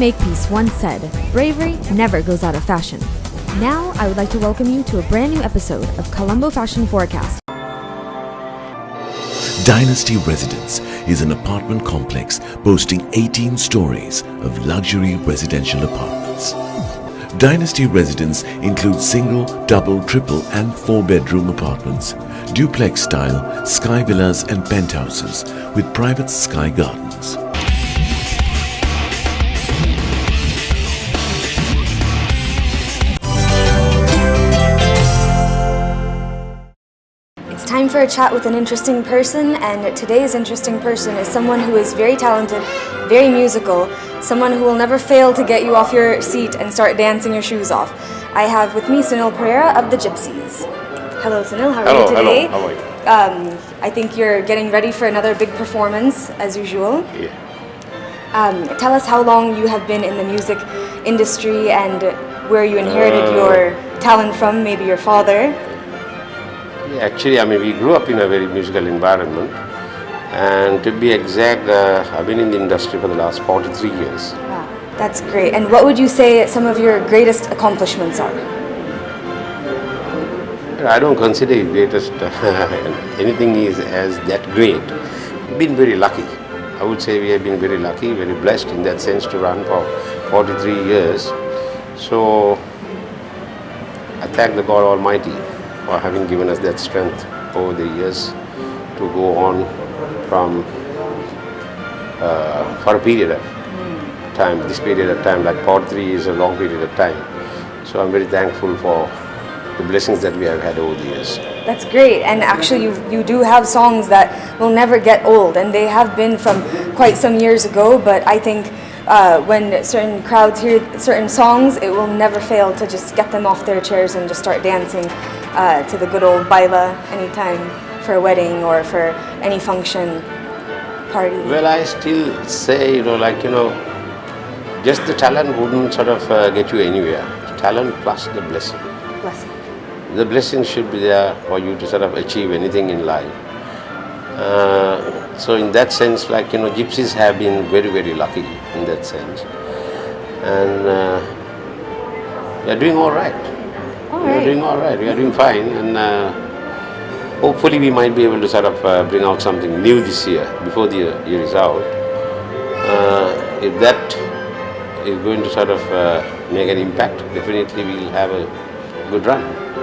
Makepeace once said, bravery never goes out of fashion. Now, I would like to welcome you to a brand new episode of Colombo Fashion Forecast. Dynasty Residence is an apartment complex boasting 18 stories of luxury residential apartments. Dynasty Residence includes single, double, triple and 4-bedroom apartments, duplex style, sky villas and penthouses with private sky gardens. Time for a chat with an interesting person, and today's interesting person is someone who is very talented, very musical, someone who will never fail to get you off your seat and start dancing your shoes off. I have with me Sunil Pereira of the Gypsies. Hello Sunil, how are you today? Hello, how are you? I think you're getting ready for another big performance as usual. Yeah. Tell us how long you have been in the music industry and where you inherited your talent from, maybe your father. Actually, we grew up in a very musical environment, and to be exact, I've been in the industry for the last 43 years. Wow, that's great. And what would you say some of your greatest accomplishments are? I don't consider it greatest anything is as that great. We've been very lucky. I would say we have been very lucky, very blessed in that sense to run for 43 years. So I thank the God Almighty for having given us that strength over the years to go on from for a period of time. This period of time, like 43 is a long period of time. So I'm very thankful for the blessings that we have had over the years. That's great, and actually you do have songs that will never get old, and they have been from quite some years ago, but I think when certain crowds hear certain songs, it will never fail to just get them off their chairs and just start dancing to the good old baila anytime for a wedding or for any function, party. Well, I still say, just the talent wouldn't sort of get you anywhere. Talent plus the blessing. Blessing. The blessing should be there for you to sort of achieve anything in life. So in that sense, Gypsies have been very, very lucky in that sense. And we are doing all right. We are doing all right. We are doing fine. And hopefully we might be able to sort of bring out something new this year, before the year is out. If that is going to sort of make an impact, definitely we'll have a good run.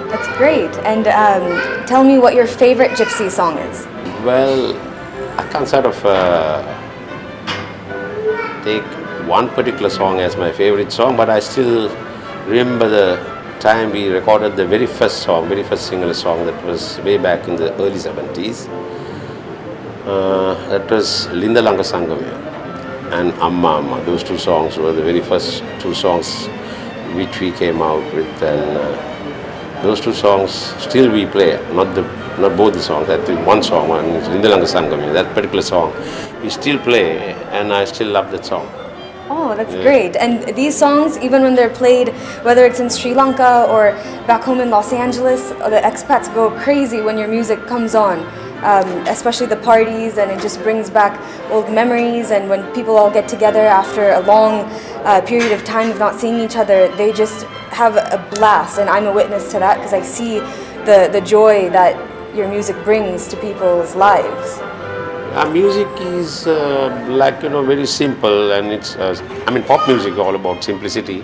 That's great. And tell me what your favorite Gypsy song is. Well, I can't sort of take one particular song as my favorite song, but I still remember the time we recorded the very first single song that was way back in the early 70s. That was Lanka and Amma. Those two songs were the very first two songs which we came out with, and those two songs still we play, not both the songs, that is one song, one is Lanka, that particular song we still play, and I still love that song. Oh, that's great. And these songs, even when they're played, whether it's in Sri Lanka or back home in Los Angeles, the expats go crazy when your music comes on, especially the parties, and it just brings back old memories. And when people all get together after a long period of time of not seeing each other, they just have a blast. And I'm a witness to that because I see the joy that your music brings to people's lives. Music is very simple, and it's pop music all about simplicity,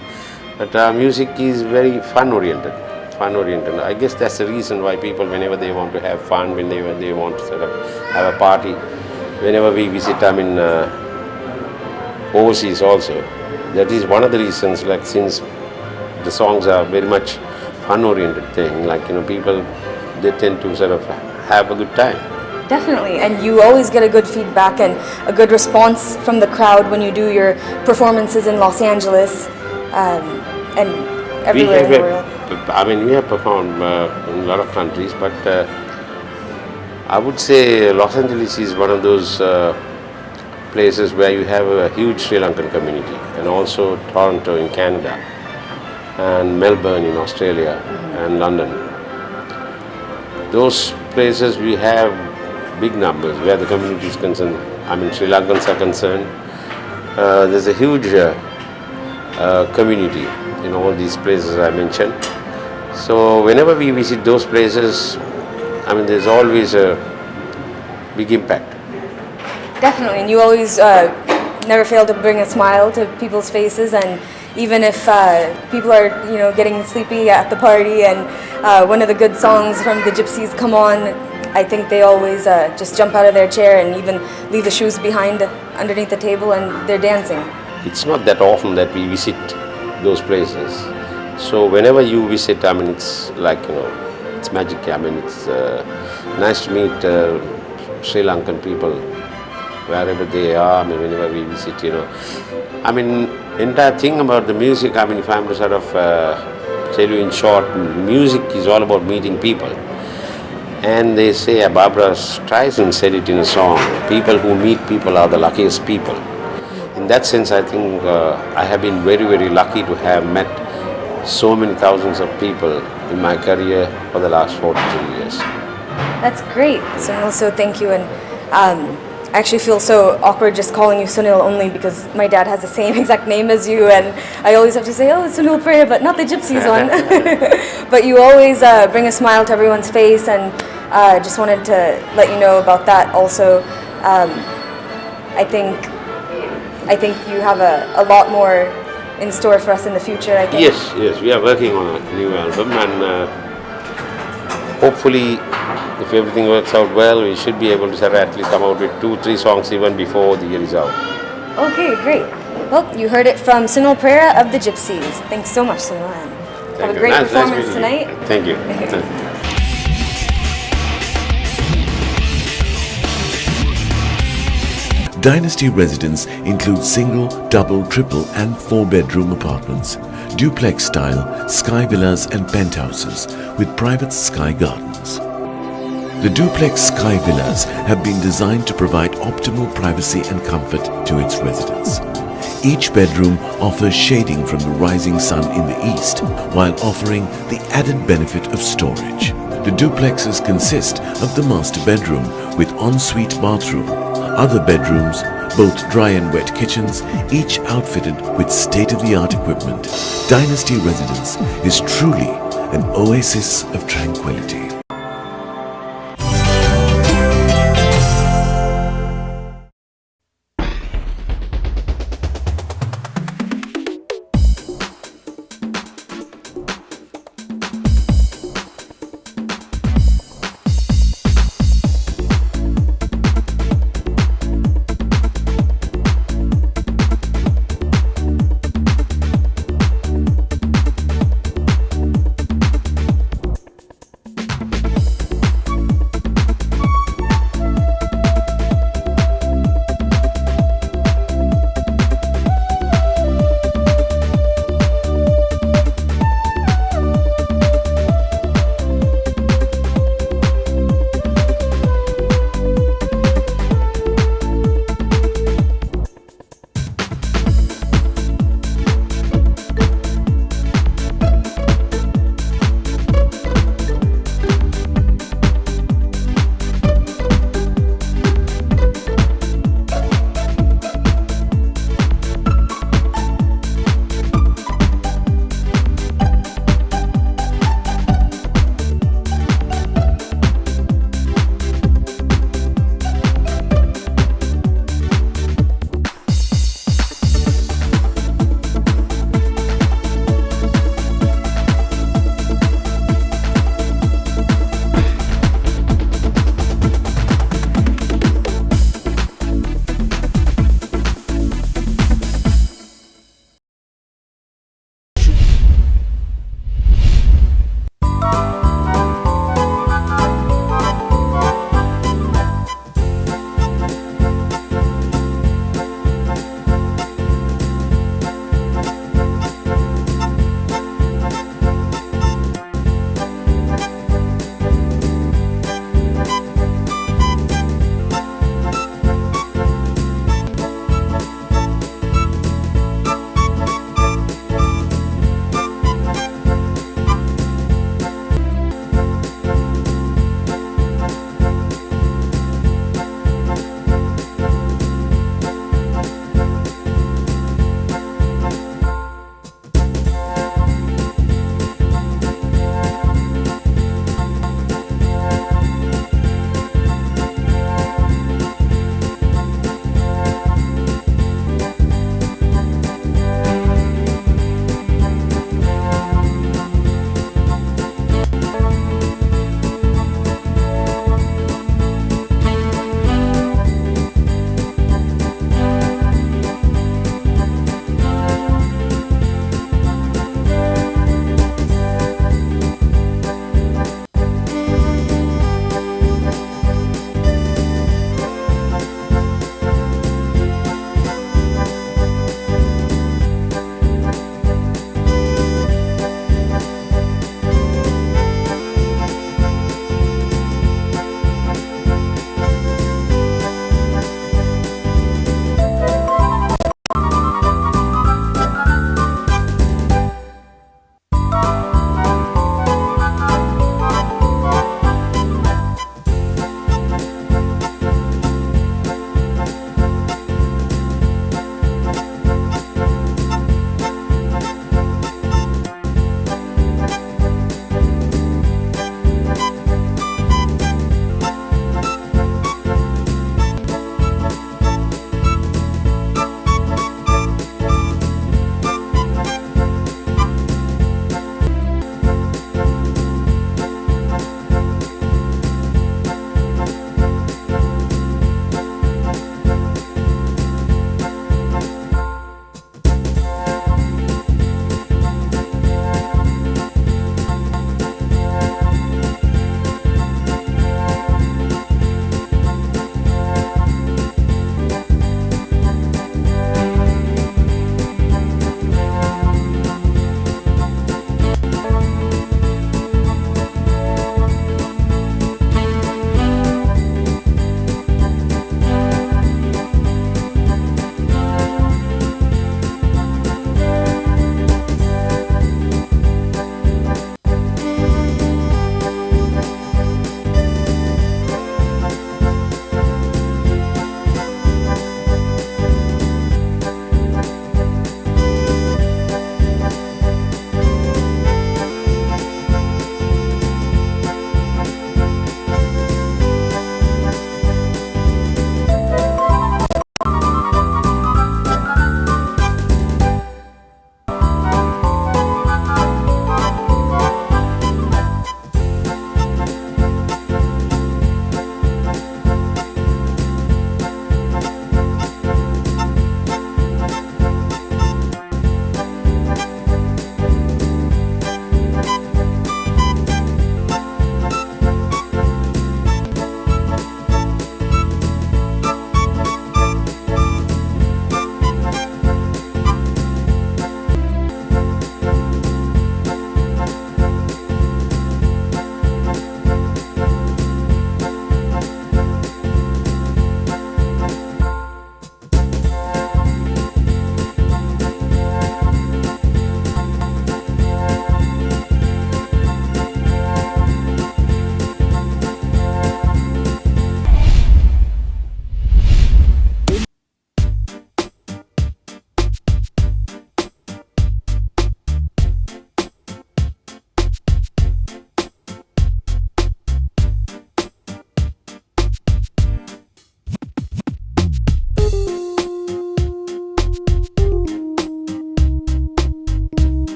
but music is very fun oriented. I guess that's the reason why people, whenever they want to have fun, whenever they want to sort of have a party, whenever we visit overseas also, that is one of the reasons, since the songs are very much fun oriented thing, people, they tend to sort of have a good time. Definitely, and you always get a good feedback and a good response from the crowd when you do your performances in Los Angeles and everywhere in the world. We have performed in a lot of countries, but I would say Los Angeles is one of those places where you have a huge Sri Lankan community, and also Toronto in Canada, and Melbourne in Australia, and London. Those places we have big numbers where the community is concerned. Sri Lankans are concerned. There's a huge community in all these places I mentioned. So whenever we visit those places, I mean, there's always a big impact. Definitely, and you always never fail to bring a smile to people's faces, and even if people are, getting sleepy at the party and one of the good songs from the Gypsies come on, I think they always just jump out of their chair and even leave the shoes behind underneath the table and they're dancing. It's not that often that we visit those places. So whenever you visit, I mean, it's like, it's magic. I mean, it's nice to meet Sri Lankan people wherever they are. I mean, whenever we visit, I mean, entire thing about the music, I mean, if I'm to sort of tell you in short, music is all about meeting people. And they say, Barbara Streisand said it in a song, people who meet people are the luckiest people. In that sense, I think I have been very, very lucky to have met so many thousands of people in my career for the last 43 years. That's great, Sunil, so thank you. And I actually feel so awkward just calling you Sunil only because my dad has the same exact name as you, and I always have to say, oh, Sunil Prayer, but not the Gypsies one. But you always bring a smile to everyone's face, and just wanted to let you know about that also. I think you have a lot more in store for us in the future, I think. Yes, we are working on a new album, and hopefully, if everything works out well, we should be able to at least come out with 2-3 songs even before the year is out. Okay, great. Well, you heard it from Sunil Prera of the Gypsies. Thanks so much, Sunil, and have a great performance tonight. Thank you. Dynasty residence includes single, double, triple and 4-bedroom apartments, duplex-style sky villas and penthouses with private sky gardens. The duplex sky villas have been designed to provide optimal privacy and comfort to its residents. Each bedroom offers shading from the rising sun in the east while offering the added benefit of storage. The duplexes consist of the master bedroom with ensuite bathroom, other bedrooms, both dry and wet kitchens, each outfitted with state-of-the-art equipment. Dynasty Residence is truly an oasis of tranquility.